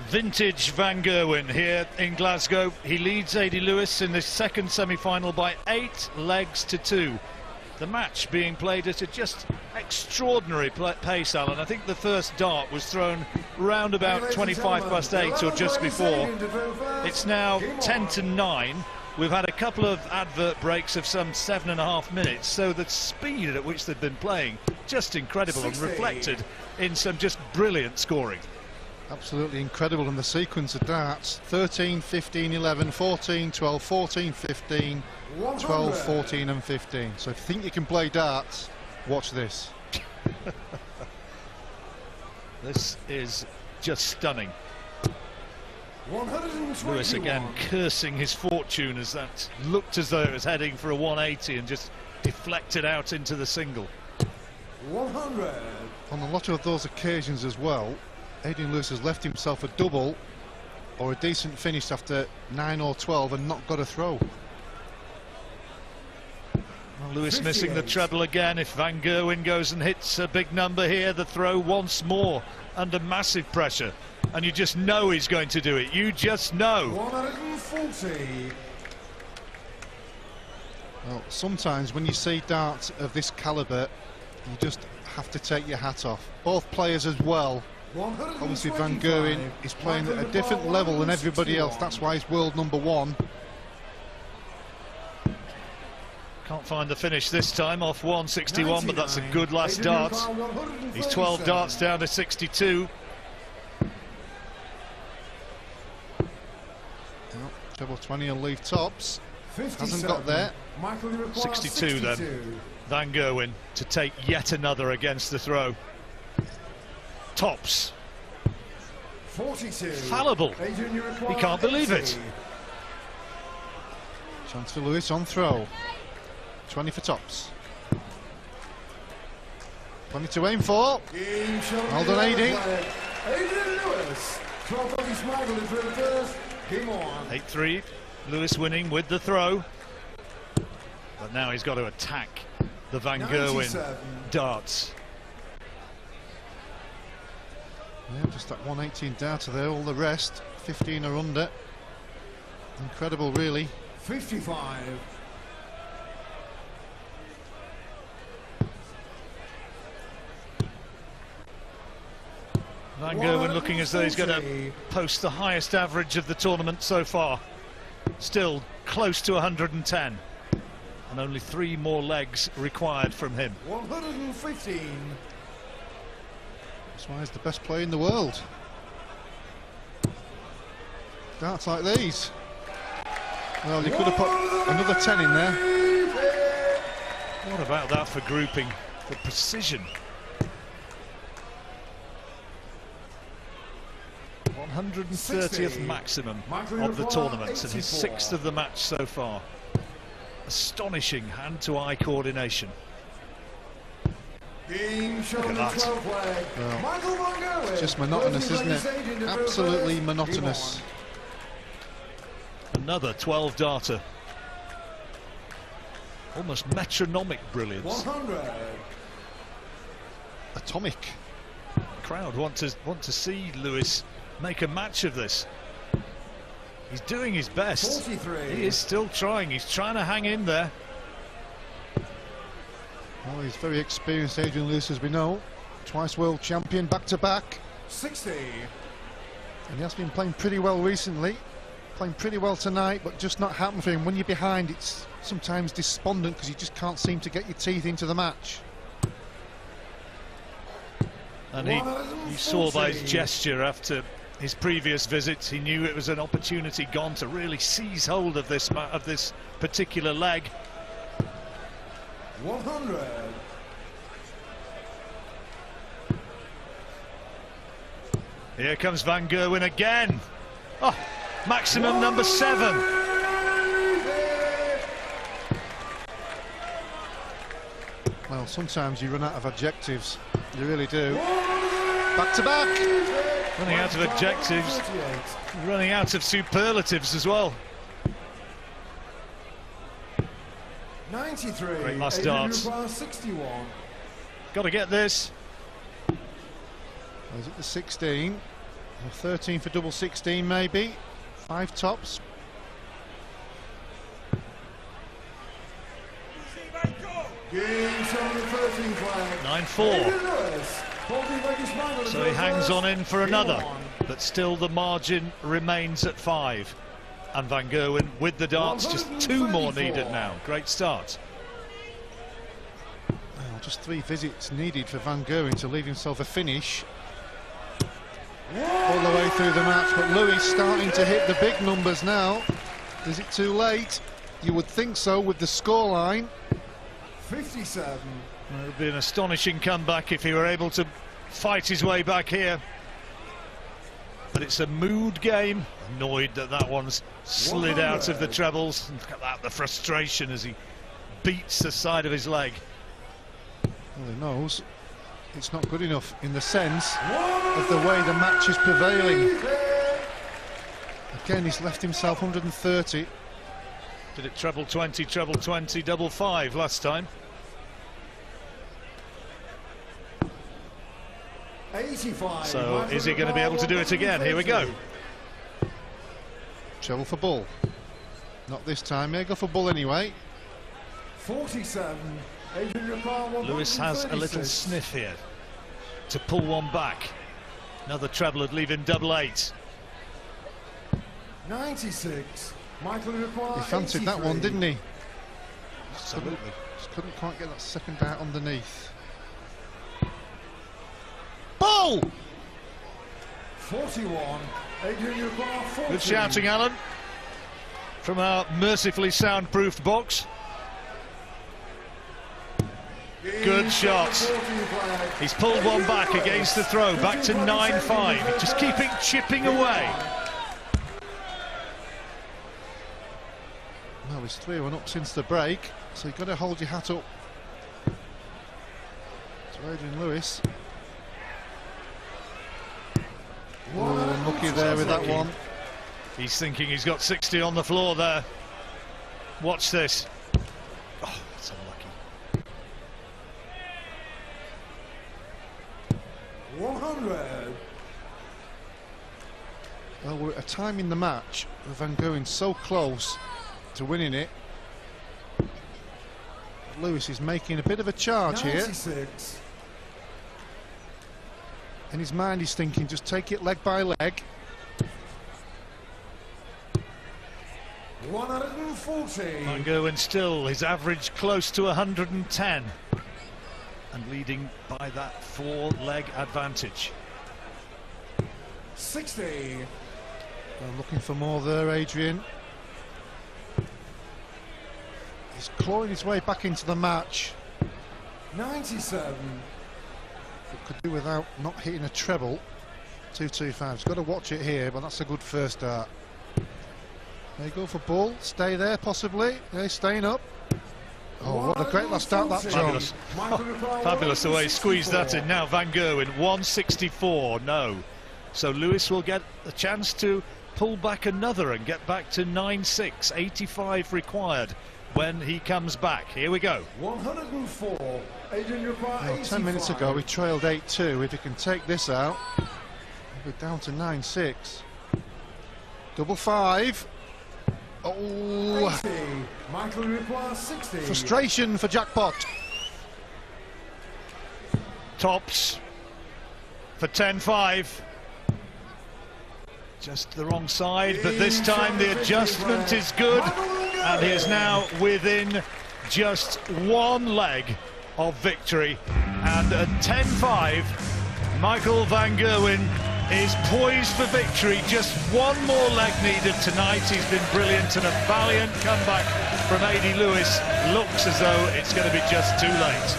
Vintage Van Gerwen here in Glasgow. He leads Aidy Lewis in this second semi-final by 8 legs to 2. The match being played at a just extraordinary pace, Alan. I think the first dart was thrown round about 8:25 or just before. It's now 10 to 9. We've had a couple of advert breaks of some 7.5 minutes, so the speed at which they've been playing, just incredible, and reflected in some just brilliant scoring. Absolutely incredible. In the sequence of darts: 13, 15, 11, 14, 12, 14, 15, 12, 14 and 15. So if you think you can play darts, watch this. This is just stunning. Lewis again cursing his fortune as that looked as though it was heading for a 180 and just deflected out into the single. 100. On a lot of those occasions as well, Aidy Lewis has left himself a double or a decent finish after 9 or 12 and not got a throw. Well, Lewis missing the treble again. If Van Gerwen goes and hits a big number here, the throw once more under massive pressure. And you just know he's going to do it. You just know. 140. Well, sometimes when you see darts of this calibre, you just have to take your hat off. Both players as well. Obviously Van Gerwen is playing at a different level than everybody else. That's why he's world #1. Can't find the finish this time, off 161, but that's a good last dart. He's 12 darts down to 62. Treble 20 will leave tops. Hasn't got there. 62 then. Van Gerwen to take yet another against the throw. Tops. 42. Fallible. He can't believe it. Chance for Lewis on throw. 20 for tops. 20 to aim for. Well done, Aidy. 8-3. Lewis winning with the throw. But now he's got to attack the Van Gerwen darts. Yeah, just that 118 darter there. All the rest 15 are under. Incredible, really. 55. Van Gerwen looking as though he's going to post the highest average of the tournament so far. Still close to 110. And only 3 more legs required from him. 115. That's why he's the best player in the world. Darts like these. Well, you could have put another 10 in there. What about that for grouping? The precision. 130th maximum of the tournament, and his 6th of the match so far. Astonishing hand-to-eye coordination. Look at that. Well, it's just monotonous, isn't it? Absolutely monotonous. Another 12 darter. Almost metronomic brilliance. 100. Atomic. The crowd want to see Lewis make a match of this. He's doing his best. 43. He is still trying. He's trying to hang in there. Well, he's very experienced, Adrian Lewis, as we know. Twice world champion, back-to-back. 60. And he has been playing pretty well recently. Playing pretty well tonight, but just not happening for him. When you're behind, it's sometimes despondent because you just can't seem to get your teeth into the match. And he saw by his gesture after his previous visits, he knew it was an opportunity gone to really seize hold of this particular leg. 100. Here comes Van Gerwen again. Oh, maximum number 7. Well, sometimes you run out of adjectives. You really do. Back to back. Running out of adjectives, running out of superlatives as well. 93. Great last darts. 61. Got to get this. Is it the 16? Or 13 for double 16 maybe. 5 tops. Game 13 flag. 9-4. So he hangs on in for another, but still the margin remains at 5. And Van Gerwen with the darts, just 2 more needed now. Great start. Well, just 3 visits needed for Van Gerwen to leave himself a finish all the way through the match. But Lewis starting to hit the big numbers now. Is it too late? You would think so with the scoreline. 57. Well, it would be an astonishing comeback if he were able to fight his way back here. But it's a mood game. Annoyed that that one's slid out of the trebles. Look at that, the frustration as he beats the side of his leg. Well, he knows it's not good enough in the sense of the way the match is prevailing. Again, he's left himself 130. Did it treble 20, double 5 last time. 85. So is he going to be able to do it again? Here we go. Treble for bull. Not this time. May go for bull anyway. 47. Lewis has a little sniff here to pull one back. Another treble would leave him double 8. 96. He fancied that one, didn't he? Absolutely. Just couldn't quite get that second out underneath. Bull! 41. Good shouting, Alan, from our mercifully soundproofed box. Good shot. He's pulled one back against the throw, back to 9-5. Just keeping chipping away. Well, he's 3-1 up since the break, so you've got to hold your hat up to Adrian Lewis. Oh, unlucky there with that one. He's thinking he's got 60 on the floor there. Watch this. Oh, that's unlucky. 100. Well, we're at a time in the match with Van Gerwen so close to winning it. Lewis is making a bit of a charge 96. here. In his mind he's thinking, just take it leg by leg. 140. Van Gerwen still his average close to 110 and leading by that 4-leg advantage. 60. Well, looking for more there, Adrian. He's clawing his way back into the match. 97. It could do without not hitting a treble. 2-2-5. He's got to watch it here, but that's a good first start. There you go for bull. Stay there, possibly. Yeah, he's staying up. Oh, what a great last start that, John. Fabulous. Fabulous the way he squeezed that in. Now Van Gerwen, 164, no. So Lewis will get a chance to pull back another and get back to 9-6, 85 required when he comes back. Here we go. 104. Well, 10 minutes ago he trailed 8-2. If he can take this out, we're down to 9-6. Double 5. Oh, 60. Frustration for Jackpot. Tops for 10-5. Just the wrong side, but this time the adjustment is good, and he is now within just 1 leg of victory. And at 10-5, Michael Van Gerwen is poised for victory. Just 1 more leg needed tonight. He's been brilliant, and a valiant comeback from A.D. Lewis. Looks as though it's going to be just too late.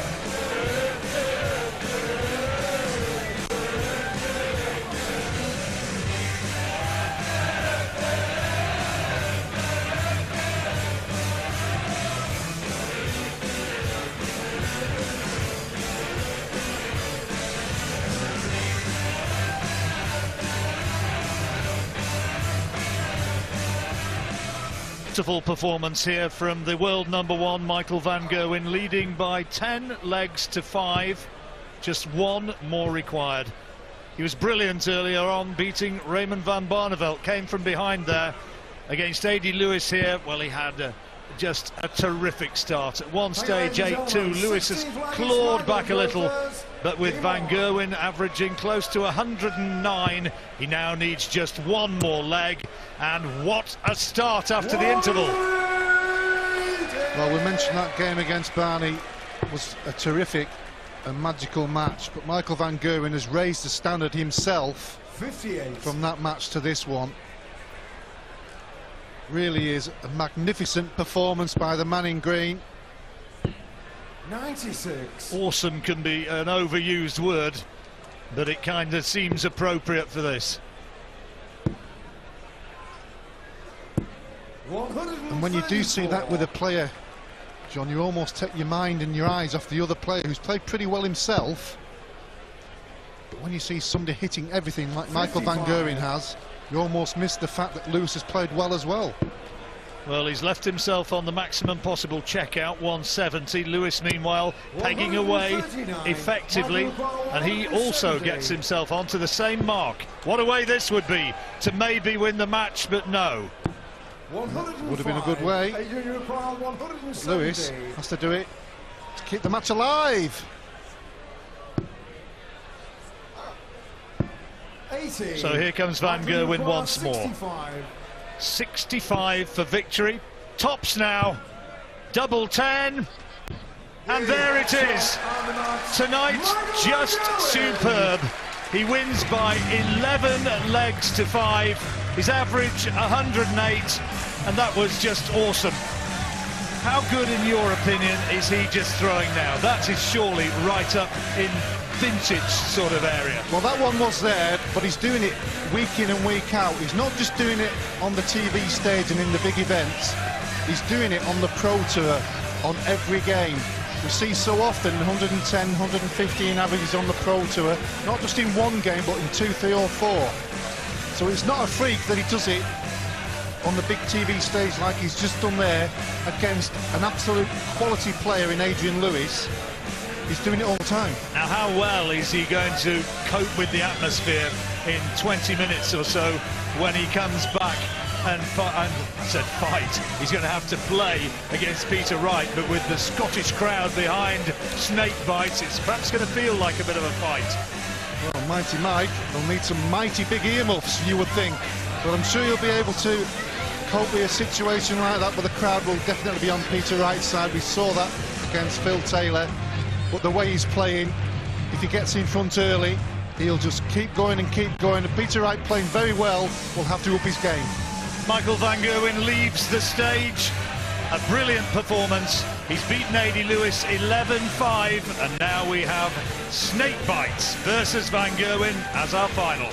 Beautiful performance here from the world #1 Michael Van Gerwen, leading by 10 legs to 5. Just 1 more required. He was brilliant earlier on, beating Raymond van Barneveld. Came from behind there against A.D. Lewis here. Well, he had just a terrific start. At one stage, 8-2. Lewis has clawed back a little, but with Van Gerwen averaging close to 109, he now needs just one more leg. And what a start after the interval. Well, we mentioned that game against Barney was a terrific and magical match, but Michael Van Gerwen has raised the standard himself 58 from that match to this one. Really is a magnificent performance by the man in green. 96. Awesome can be an overused word, but it kind of seems appropriate for this. And when you do see that with a player, John, you almost take your mind and your eyes off the other player who's played pretty well himself. But when you see somebody hitting everything like Michael Van Gerwen has, you almost miss the fact that Lewis has played well as well. Well, he's left himself on the maximum possible checkout, 170. Lewis, meanwhile, pegging away effectively, and he also gets himself onto the same mark. What a way this would be to maybe win the match, but no. Would have been a good way. Lewis has to do it to keep the match alive. 80. So here comes Van Gerwen once more. 65. 65 for victory. Tops now. Double 10. And there it is. Tonight, just superb. He wins by 11 legs to 5. His average 108, and that was just awesome. How good, in your opinion, is he just throwing now? That is surely right up in vintage sort of area. Well, that one was there, but he's doing it week in and week out. He's not just doing it on the TV stage and in the big events. He's doing it on the Pro Tour, on every game. We see so often 110, 115 averages on the Pro Tour, not just in one game, but in 2, 3 or 4. So it's not a freak that he does it on the big TV stage like he's just done there against an absolute quality player in Adrian Lewis. He's doing it all the time. Now, how well is he going to cope with the atmosphere in 20 minutes or so when he comes back and fight? He's going to have to play against Peter Wright, but with the Scottish crowd behind Snake Bites, it's perhaps going to feel like a bit of a fight. Well, Mighty Mike will need some mighty big earmuffs, you would think. But I'm sure he'll be able to cope with a situation like that, but the crowd will definitely be on Peter Wright's side. We saw that against Phil Taylor. But the way he's playing, if he gets in front early, he'll just keep going and keep going. And Peter Wright, playing very well, will have to up his game. Michael Van Gerwen leaves the stage. A brilliant performance. He's beaten A.D. Lewis 11-5, and now we have Snake Bites versus Van Gerwen as our final.